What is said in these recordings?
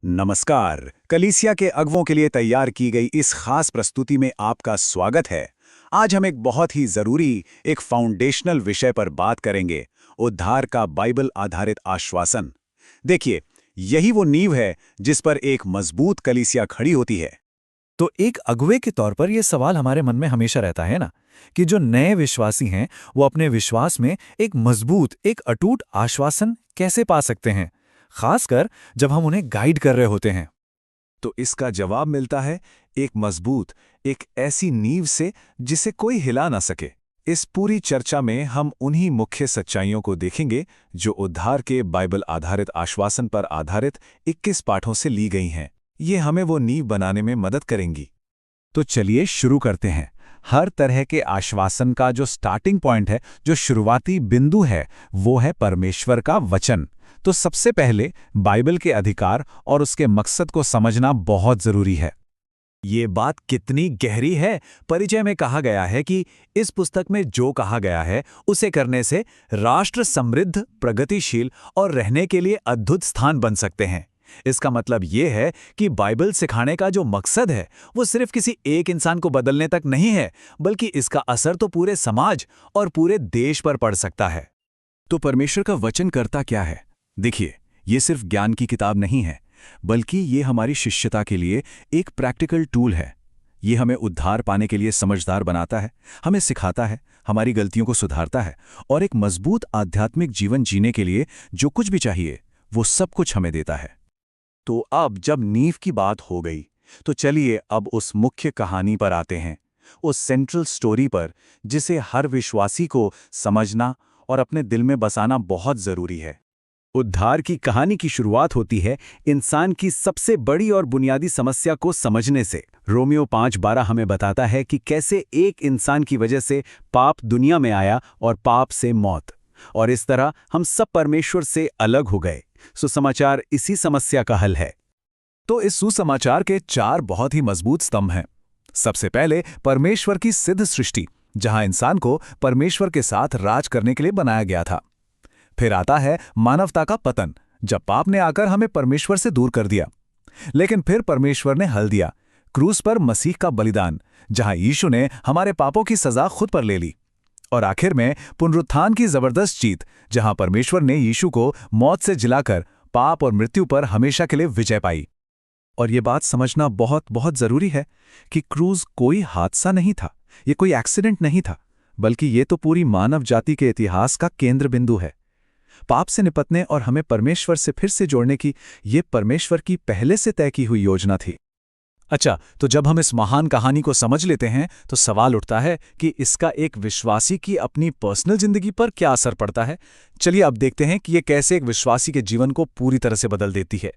नमस्कार। कलीसिया के अगुवों के लिए तैयार की गई इस खास प्रस्तुति में आपका स्वागत है। आज हम एक बहुत ही जरूरी, एक फाउंडेशनल विषय पर बात करेंगे, उद्धार का बाइबल आधारित आश्वासन। देखिए, यही वो नींव है जिस पर एक मजबूत कलीसिया खड़ी होती है। तो एक अगुवे के तौर पर यह सवाल हमारे मन में हमेशा रहता है ना, कि जो नए विश्वासी हैं वो अपने विश्वास में एक मजबूत, एक अटूट आश्वासन कैसे पा सकते हैं, खासकर जब हम उन्हें गाइड कर रहे होते हैं। तो इसका जवाब मिलता है एक मजबूत, एक ऐसी नींव से जिसे कोई हिला ना सके। इस पूरी चर्चा में हम उन्हीं मुख्य सच्चाइयों को देखेंगे जो उद्धार के बाइबल आधारित आश्वासन पर आधारित 21 पाठों से ली गई हैं। ये हमें वो नींव बनाने में मदद करेंगी। तो चलिए शुरू करते हैं। हर तरह के आश्वासन का जो स्टार्टिंग पॉइंट है, जो शुरुआती बिंदु है, वो है परमेश्वर का वचन। तो सबसे पहले बाइबल के अधिकार और उसके मकसद को समझना बहुत जरूरी है। ये बात कितनी गहरी है। परिचय में कहा गया है कि इस पुस्तक में जो कहा गया है उसे करने से राष्ट्र समृद्ध, प्रगतिशील और रहने के लिए अद्भुत स्थान बन सकते हैं। इसका मतलब ये है कि बाइबल सिखाने का जो मकसद है वो सिर्फ किसी एक इंसान को बदलने तक नहीं है, बल्कि इसका असर तो पूरे समाज और पूरे देश पर पड़ सकता है। तो परमेश्वर का वचन करता क्या है? देखिए, ये सिर्फ ज्ञान की किताब नहीं है, बल्कि ये हमारी शिष्यता के लिए एक प्रैक्टिकल टूल है। ये हमें उद्धार पाने के लिए समझदार बनाता है, हमें सिखाता है, हमारी गलतियों को सुधारता है और एक मजबूत आध्यात्मिक जीवन जीने के लिए जो कुछ भी चाहिए वो सब कुछ हमें देता है। तो अब जब नींव की बात हो गई, तो चलिए अब उस मुख्य कहानी पर आते हैं, उस सेंट्रल स्टोरी पर जिसे हर विश्वासी को समझना और अपने दिल में बसाना बहुत जरूरी है। उद्धार की कहानी की शुरुआत होती है इंसान की सबसे बड़ी और बुनियादी समस्या को समझने से। रोमियो 5:12 हमें बताता है कि कैसे एक इंसान की वजह से पाप दुनिया में आया और पाप से मौत, और इस तरह हम सब परमेश्वर से अलग हो गए। सुसमाचार इसी समस्या का हल है। तो इस सुसमाचार के 4 बहुत ही मजबूत स्तंभ हैं। सबसे पहले परमेश्वर की सिद्ध सृष्टि, जहां इंसान को परमेश्वर के साथ राज करने के लिए बनाया गया था। फिर आता है मानवता का पतन, जब पाप ने आकर हमें परमेश्वर से दूर कर दिया। लेकिन फिर परमेश्वर ने हल दिया, क्रूस पर मसीह का बलिदान, जहां यीशु ने हमारे पापों की सजा खुद पर ले ली। और आखिर में पुनरुत्थान की जबरदस्त जीत, जहां परमेश्वर ने यीशु को मौत से जिलाकर पाप और मृत्यु पर हमेशा के लिए विजय पाई। और ये बात समझना बहुत बहुत जरूरी है कि क्रूस कोई हादसा नहीं था, ये कोई एक्सीडेंट नहीं था, बल्कि ये तो पूरी मानव जाति के इतिहास का केंद्र बिंदु है। पाप से निपटने और हमें परमेश्वर से फिर से जोड़ने की ये परमेश्वर की पहले से तय की हुई योजना थी। अच्छा, तो जब हम इस महान कहानी को समझ लेते हैं तो सवाल उठता है कि इसका एक विश्वासी की अपनी पर्सनल जिंदगी पर क्या असर पड़ता है। चलिए अब देखते हैं कि ये कैसे एक विश्वासी के जीवन को पूरी तरह से बदल देती है।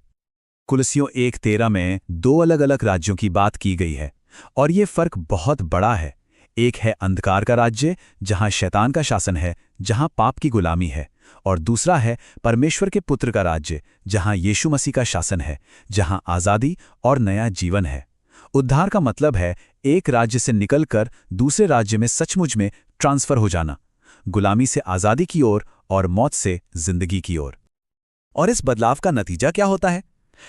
कुलसियों 1:13 में 2 अलग अलग राज्यों की बात की गई है, और ये फर्क बहुत बड़ा है। एक है अंधकार का राज्य, जहां शैतान का शासन है, जहां पाप की गुलामी है, और दूसरा है परमेश्वर के पुत्र का राज्य, जहां यीशु मसीह का शासन है, जहां आज़ादी और नया जीवन है। उद्धार का मतलब है एक राज्य से निकलकर दूसरे राज्य में सचमुच में ट्रांसफर हो जाना, गुलामी से आज़ादी की ओर और मौत से जिंदगी की ओर। और इस बदलाव का नतीजा क्या होता है?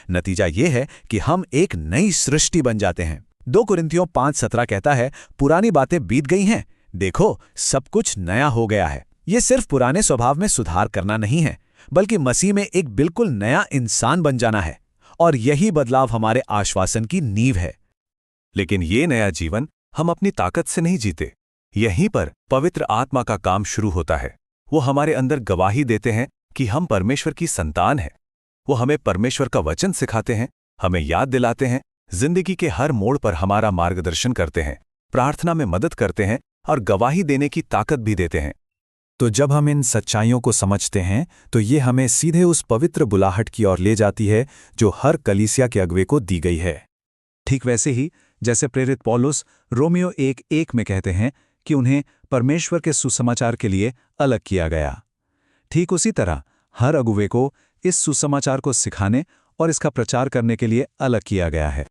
नतीजा यह है कि हम एक नई सृष्टि बन जाते हैं। 2 कुरिन्थियों 5:17 कहता है, पुरानी बातें बीत गई हैं, देखो सब कुछ नया हो गया है। ये सिर्फ पुराने स्वभाव में सुधार करना नहीं है, बल्कि मसीह में एक बिल्कुल नया इंसान बन जाना है। और यही बदलाव हमारे आश्वासन की नींव है। लेकिन ये नया जीवन हम अपनी ताकत से नहीं जीते। यहीं पर पवित्र आत्मा का काम शुरू होता है। वो हमारे अंदर गवाही देते हैं कि हम परमेश्वर की संतान हैं। वो हमें परमेश्वर का वचन सिखाते हैं, हमें याद दिलाते हैं, जिंदगी के हर मोड़ पर हमारा मार्गदर्शन करते हैं, प्रार्थना में मदद करते हैं और गवाही देने की ताकत भी देते हैं। तो जब हम इन सच्चाइयों को समझते हैं तो ये हमें सीधे उस पवित्र बुलाहट की ओर ले जाती है जो हर कलीसिया के अगुवे को दी गई है। ठीक वैसे ही जैसे प्रेरित पौलुस रोमियो 1:1 में कहते हैं कि उन्हें परमेश्वर के सुसमाचार के लिए अलग किया गया, ठीक उसी तरह हर अगुवे को इस सुसमाचार को सिखाने और इसका प्रचार करने के लिए अलग किया गया है।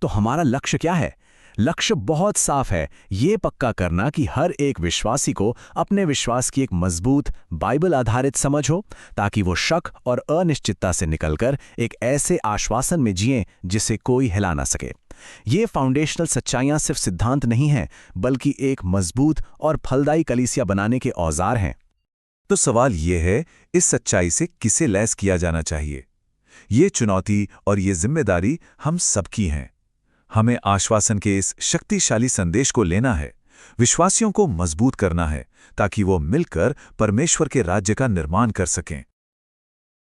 तो हमारा लक्ष्य क्या है? लक्ष्य बहुत साफ है, ये पक्का करना कि हर एक विश्वासी को अपने विश्वास की एक मजबूत बाइबल आधारित समझ हो, ताकि वो शक और अनिश्चितता से निकलकर एक ऐसे आश्वासन में जिएं जिसे कोई हिला ना सके। ये फाउंडेशनल सच्चाइयां सिर्फ सिद्धांत नहीं हैं, बल्कि एक मजबूत और फलदायी कलीसिया बनाने के औजार हैं। तो सवाल ये है, इस सच्चाई से किसे लैस किया जाना चाहिए? ये चुनौती और ये जिम्मेदारी हम सबकी हैं। हमें आश्वासन के इस शक्तिशाली संदेश को लेना है, विश्वासियों को मजबूत करना है, ताकि वो मिलकर परमेश्वर के राज्य का निर्माण कर सकें।